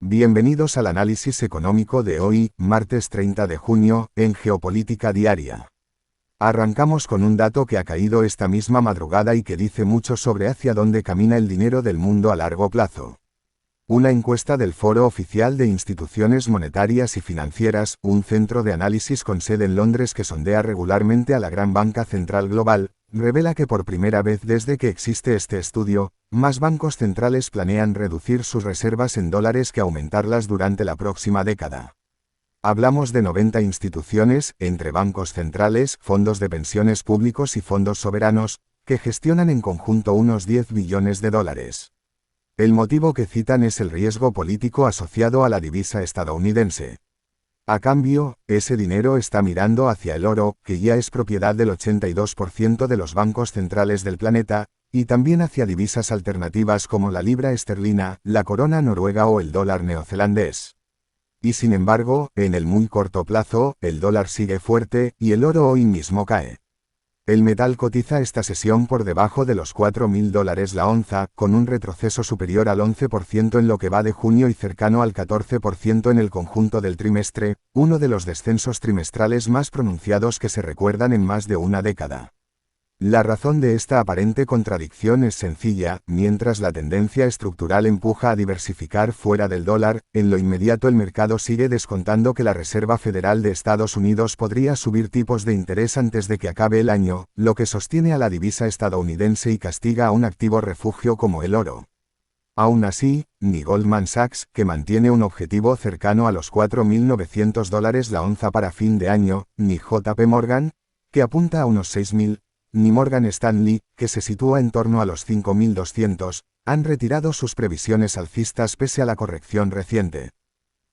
Bienvenidos al análisis económico de hoy, martes 30 de junio, en Geopolítica Diaria. Arrancamos con un dato que ha caído esta misma madrugada y que dice mucho sobre hacia dónde camina el dinero del mundo a largo plazo. Una encuesta del Foro Oficial de Instituciones Monetarias y Financieras, un centro de análisis con sede en Londres que sondea regularmente a la gran banca central global, revela que por primera vez desde que existe este estudio, más bancos centrales planean reducir sus reservas en dólares que aumentarlas durante la próxima década. Hablamos de 90 instituciones, entre bancos centrales, fondos de pensiones públicos y fondos soberanos, que gestionan en conjunto unos 10 billones de dólares. El motivo que citan es el riesgo político asociado a la divisa estadounidense. A cambio, ese dinero está mirando hacia el oro, que ya es propiedad del 82% de los bancos centrales del planeta, y también hacia divisas alternativas como la libra esterlina, la corona noruega o el dólar neozelandés. Y sin embargo, en el muy corto plazo, el dólar sigue fuerte, y el oro hoy mismo cae. El metal cotiza esta sesión por debajo de los $4.000 la onza, con un retroceso superior al 11% en lo que va de junio y cercano al 14% en el conjunto del trimestre, uno de los descensos trimestrales más pronunciados que se recuerdan en más de una década. La razón de esta aparente contradicción es sencilla: mientras la tendencia estructural empuja a diversificar fuera del dólar, en lo inmediato el mercado sigue descontando que la Reserva Federal de Estados Unidos podría subir tipos de interés antes de que acabe el año, lo que sostiene a la divisa estadounidense y castiga a un activo refugio como el oro. Aún así, ni Goldman Sachs, que mantiene un objetivo cercano a los $4.900 la onza para fin de año, ni JP Morgan, que apunta a unos 6.000, ni Morgan Stanley, que se sitúa en torno a los 5.200, han retirado sus previsiones alcistas pese a la corrección reciente.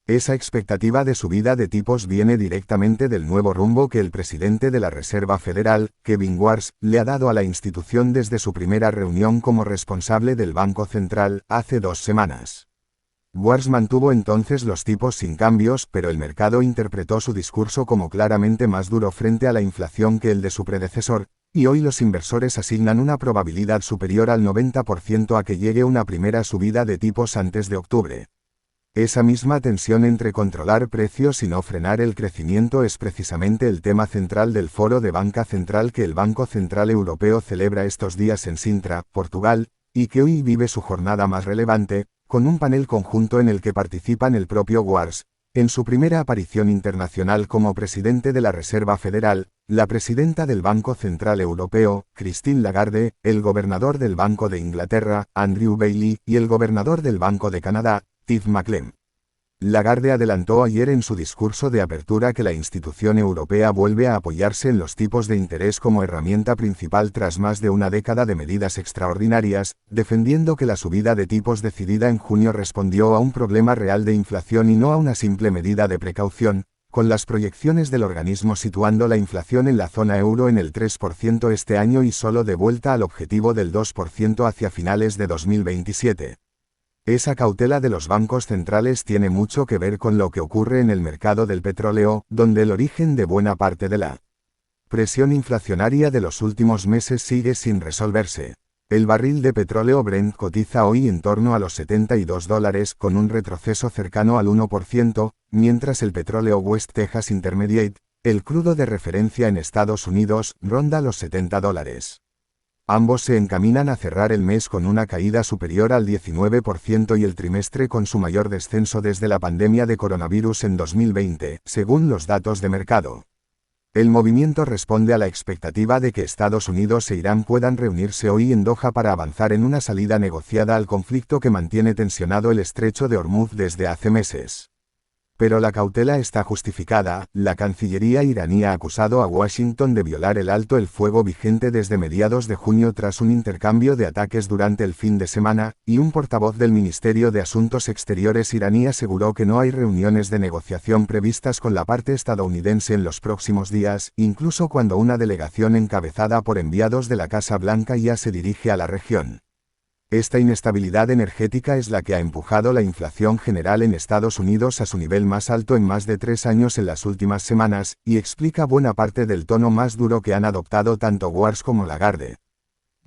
Esa expectativa de subida de tipos viene directamente del nuevo rumbo que el presidente de la Reserva Federal, Kevin Warsh, le ha dado a la institución desde su primera reunión como responsable del Banco Central, hace 2 semanas. Warsh mantuvo entonces los tipos sin cambios, pero el mercado interpretó su discurso como claramente más duro frente a la inflación que el de su predecesor, y hoy los inversores asignan una probabilidad superior al 90% a que llegue una primera subida de tipos antes de octubre. Esa misma tensión entre controlar precios y no frenar el crecimiento es precisamente el tema central del Foro de Banca Central que el Banco Central Europeo celebra estos días en Sintra, Portugal, y que hoy vive su jornada más relevante, con un panel conjunto en el que participan el propio Warsh, en su primera aparición internacional como presidente de la Reserva Federal, la presidenta del Banco Central Europeo, Christine Lagarde, el gobernador del Banco de Inglaterra, Andrew Bailey, y el gobernador del Banco de Canadá, Steve McClellan. Lagarde adelantó ayer en su discurso de apertura que la institución europea vuelve a apoyarse en los tipos de interés como herramienta principal tras más de una década de medidas extraordinarias, defendiendo que la subida de tipos decidida en junio respondió a un problema real de inflación y no a una simple medida de precaución, con las proyecciones del organismo situando la inflación en la zona euro en el 3% este año y solo de vuelta al objetivo del 2% hacia finales de 2027. Esa cautela de los bancos centrales tiene mucho que ver con lo que ocurre en el mercado del petróleo, donde el origen de buena parte de la presión inflacionaria de los últimos meses sigue sin resolverse. El barril de petróleo Brent cotiza hoy en torno a los $72 con un retroceso cercano al 1%, mientras el petróleo West Texas Intermediate, el crudo de referencia en Estados Unidos, ronda los $70. Ambos se encaminan a cerrar el mes con una caída superior al 19% y el trimestre con su mayor descenso desde la pandemia de coronavirus en 2020, según los datos de mercado. El movimiento responde a la expectativa de que Estados Unidos e Irán puedan reunirse hoy en Doha para avanzar en una salida negociada al conflicto que mantiene tensionado el estrecho de Hormuz desde hace meses. Pero la cautela está justificada. La Cancillería iraní ha acusado a Washington de violar el alto el fuego vigente desde mediados de junio tras un intercambio de ataques durante el fin de semana, y un portavoz del Ministerio de Asuntos Exteriores iraní aseguró que no hay reuniones de negociación previstas con la parte estadounidense en los próximos días, incluso cuando una delegación encabezada por enviados de la Casa Blanca ya se dirige a la región. Esta inestabilidad energética es la que ha empujado la inflación general en Estados Unidos a su nivel más alto en más de 3 años en las últimas semanas, y explica buena parte del tono más duro que han adoptado tanto Warsh como Lagarde.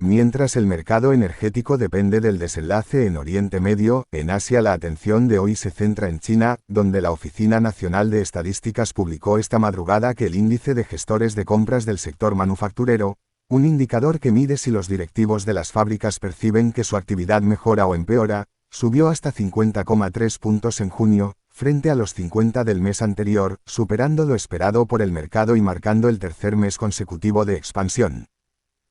Mientras el mercado energético depende del desenlace en Oriente Medio, en Asia la atención de hoy se centra en China, donde la Oficina Nacional de Estadísticas publicó esta madrugada que el índice de gestores de compras del sector manufacturero, un indicador que mide si los directivos de las fábricas perciben que su actividad mejora o empeora, subió hasta 50,3 puntos en junio, frente a los 50 del mes anterior, superando lo esperado por el mercado y marcando el tercer mes consecutivo de expansión.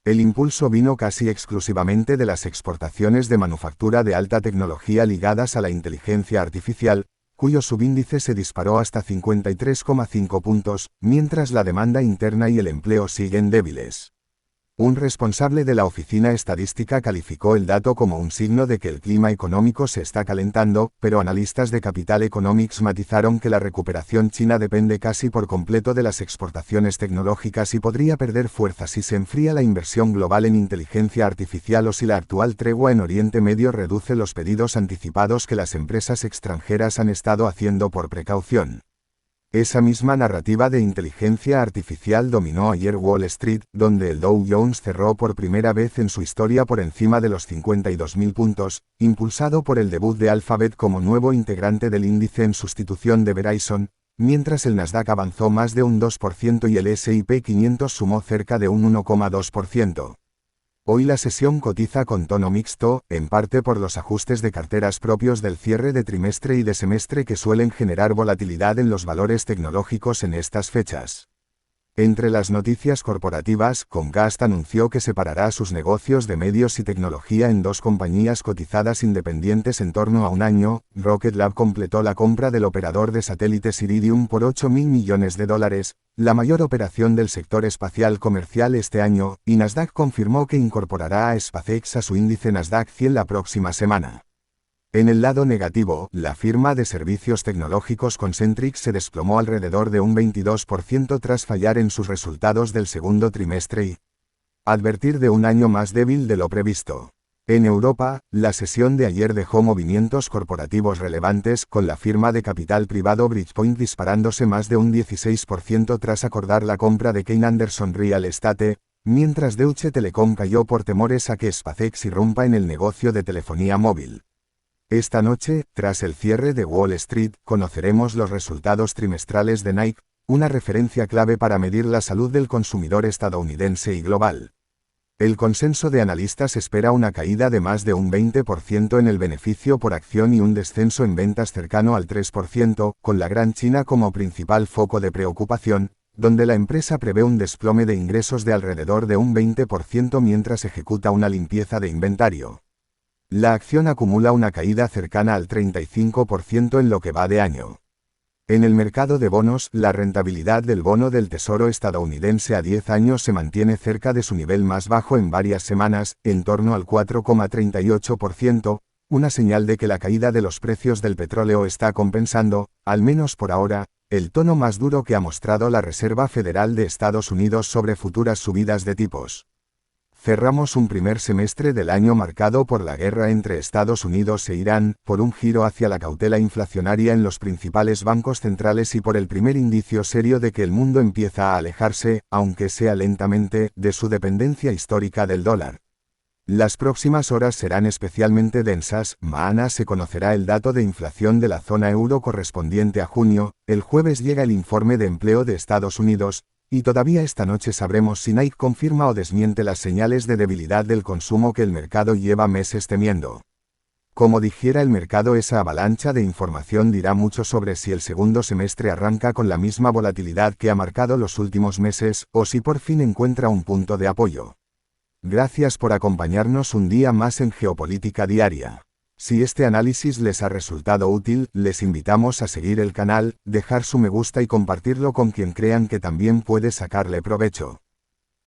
El impulso vino casi exclusivamente de las exportaciones de manufactura de alta tecnología ligadas a la inteligencia artificial, cuyo subíndice se disparó hasta 53,5 puntos, mientras la demanda interna y el empleo siguen débiles. Un responsable de la oficina estadística calificó el dato como un signo de que el clima económico se está calentando, pero analistas de Capital Economics matizaron que la recuperación china depende casi por completo de las exportaciones tecnológicas y podría perder fuerza si se enfría la inversión global en inteligencia artificial o si la actual tregua en Oriente Medio reduce los pedidos anticipados que las empresas extranjeras han estado haciendo por precaución. Esa misma narrativa de inteligencia artificial dominó ayer Wall Street, donde el Dow Jones cerró por primera vez en su historia por encima de los 52.000 puntos, impulsado por el debut de Alphabet como nuevo integrante del índice en sustitución de Verizon, mientras el Nasdaq avanzó más de un 2% y el S&P 500 sumó cerca de un 1,2%. Hoy la sesión cotiza con tono mixto, en parte por los ajustes de carteras propios del cierre de trimestre y de semestre que suelen generar volatilidad en los valores tecnológicos en estas fechas. Entre las noticias corporativas, Comcast anunció que separará sus negocios de medios y tecnología en dos compañías cotizadas independientes en torno a un año. Rocket Lab completó la compra del operador de satélites Iridium por $8.000 millones, la mayor operación del sector espacial comercial este año, y Nasdaq confirmó que incorporará a SpaceX a su índice Nasdaq 100 la próxima semana. En el lado negativo, la firma de servicios tecnológicos Concentrix se desplomó alrededor de un 22% tras fallar en sus resultados del segundo trimestre y advertir de un año más débil de lo previsto. En Europa, la sesión de ayer dejó movimientos corporativos relevantes, con la firma de capital privado Bridgepoint disparándose más de un 16% tras acordar la compra de Kayne Anderson Real Estate, mientras Deutsche Telekom cayó por temores a que SpaceX irrumpa en el negocio de telefonía móvil. Esta noche, tras el cierre de Wall Street, conoceremos los resultados trimestrales de Nike, una referencia clave para medir la salud del consumidor estadounidense y global. El consenso de analistas espera una caída de más de un 20% en el beneficio por acción y un descenso en ventas cercano al 3%, con la Gran China como principal foco de preocupación, donde la empresa prevé un desplome de ingresos de alrededor de un 20% mientras ejecuta una limpieza de inventario. La acción acumula una caída cercana al 35% en lo que va de año. En el mercado de bonos, la rentabilidad del bono del Tesoro estadounidense a 10 años se mantiene cerca de su nivel más bajo en varias semanas, en torno al 4,38%, una señal de que la caída de los precios del petróleo está compensando, al menos por ahora, el tono más duro que ha mostrado la Reserva Federal de Estados Unidos sobre futuras subidas de tipos. Cerramos un primer semestre del año marcado por la guerra entre Estados Unidos e Irán, por un giro hacia la cautela inflacionaria en los principales bancos centrales y por el primer indicio serio de que el mundo empieza a alejarse, aunque sea lentamente, de su dependencia histórica del dólar. Las próximas horas serán especialmente densas. Mañana se conocerá el dato de inflación de la zona euro correspondiente a junio, el jueves llega el informe de empleo de Estados Unidos, y todavía esta noche sabremos si Nike confirma o desmiente las señales de debilidad del consumo que el mercado lleva meses temiendo. Como dijera el mercado, esa avalancha de información dirá mucho sobre si el segundo semestre arranca con la misma volatilidad que ha marcado los últimos meses, o si por fin encuentra un punto de apoyo. Gracias por acompañarnos un día más en Geopolítica Diaria. Si este análisis les ha resultado útil, les invitamos a seguir el canal, dejar su me gusta y compartirlo con quien crean que también puede sacarle provecho.